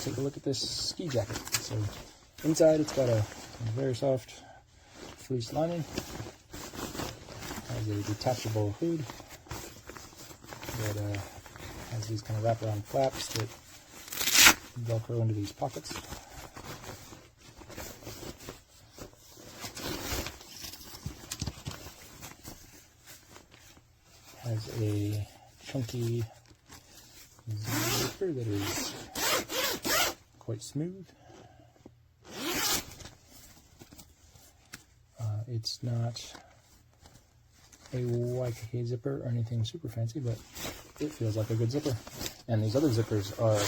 let's take a look at this ski jacket. So inside it's got a very soft fleece lining, has a detachable hood that has these kind of wraparound flaps that velcro into these pockets. Has a chunky zipper that is quite smooth. It's not a YKK zipper or anything super fancy, but it feels like a good zipper. And these other zippers are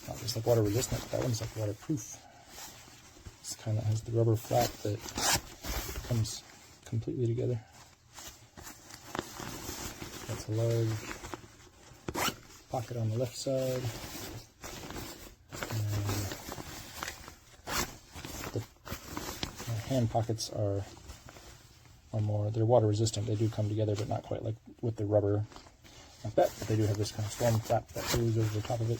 not just like water resistant, that one's like waterproof. This kind of has the rubber flap that comes completely together. That's a large pocket on the left side. And the hand pockets are more, they're water resistant. They do come together, but not quite like with the rubber like that. But they do have this kind of storm flap that goes over the top of it.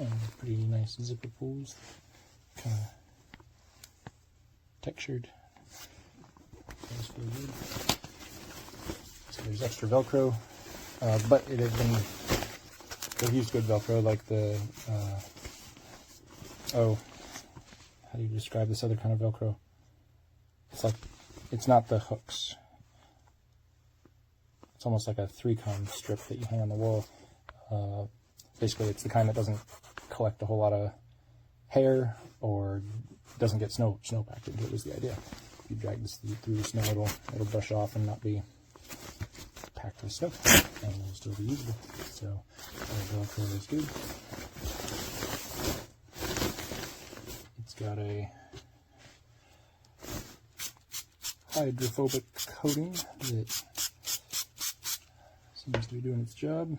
And pretty nice zipper pulls, kind of textured. That's really good. So there's extra Velcro, but it has been, they've used good Velcro, like the, how do you describe this other kind of Velcro? It's like, it's not the hooks. It's almost like a 3-cone strip that you hang on the wall. Basically, it's the kind that doesn't collect a whole lot of hair or doesn't get snow packed into it, is the idea. If you drag this through the snow, it'll brush off and not be packed with snow, and it'll still be usable. So, the Velcro is good. It's got a hydrophobic coating that seems to be doing its job.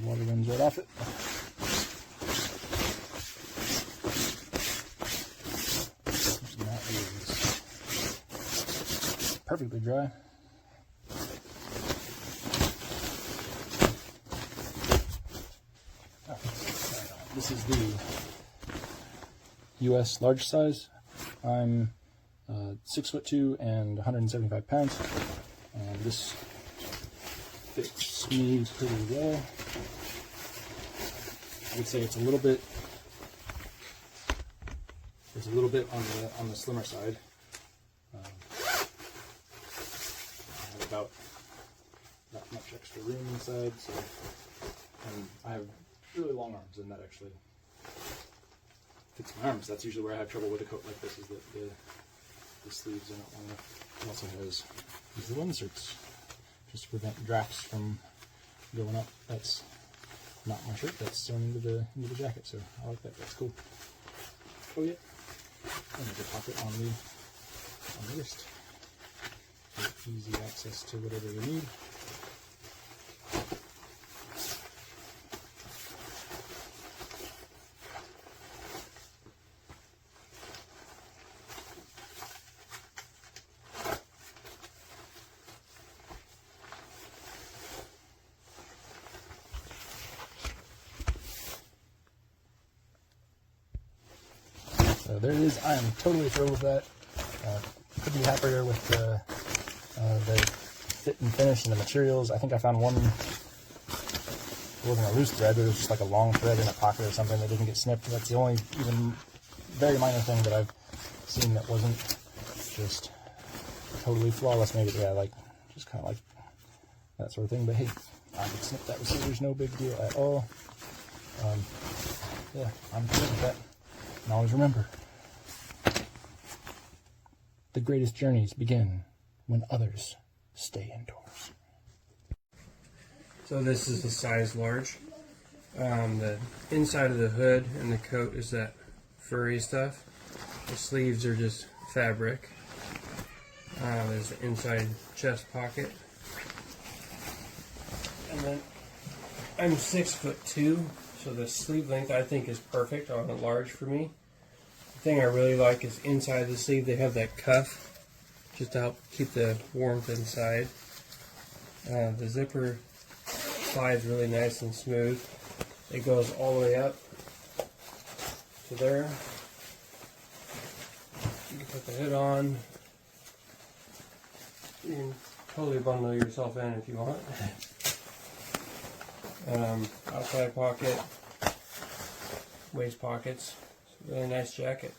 The water runs right off it. And that is perfectly dry. This is the US large size. I'm 6'2" and 175 pounds, and this fits me pretty well. I would say it's a little bit on the slimmer side. I have about that much extra room inside, so, and I have really long arms, and that actually fits my arms. That's usually where I have trouble with a coat like this, is that the sleeves are not long enough. It also has these little inserts just to prevent drafts from going up. That's not my shirt, that's sewn into the jacket, so I like that. That's cool. Oh yeah, and there's a pocket on the wrist. Easy access to whatever you need. So there it is. I am totally thrilled with that. Couldn't be happier with the fit and finish and the materials. I think I found one, it wasn't a loose thread, but it was just like a long thread in a pocket or something that didn't get snipped. That's the only even very minor thing that I've seen that wasn't just totally flawless. Maybe, yeah, like just kind of like that sort of thing. But hey, I could snip that with scissors, no big deal at all. Yeah, I'm good with that. And always remember, the greatest journeys begin when others stay indoors. So this is the size large. The inside of the hood and the coat is that furry stuff. The sleeves are just fabric. There's the inside chest pocket. And then I'm 6'2", so the sleeve length I think is perfect on a large for me. The thing I really like is inside the sleeve they have that cuff just to help keep the warmth inside. The zipper slides really nice and smooth. It goes all the way up to there. You can put the hood on. You can totally bundle yourself in if you want. Outside pocket, waist pockets. It's a really nice jacket.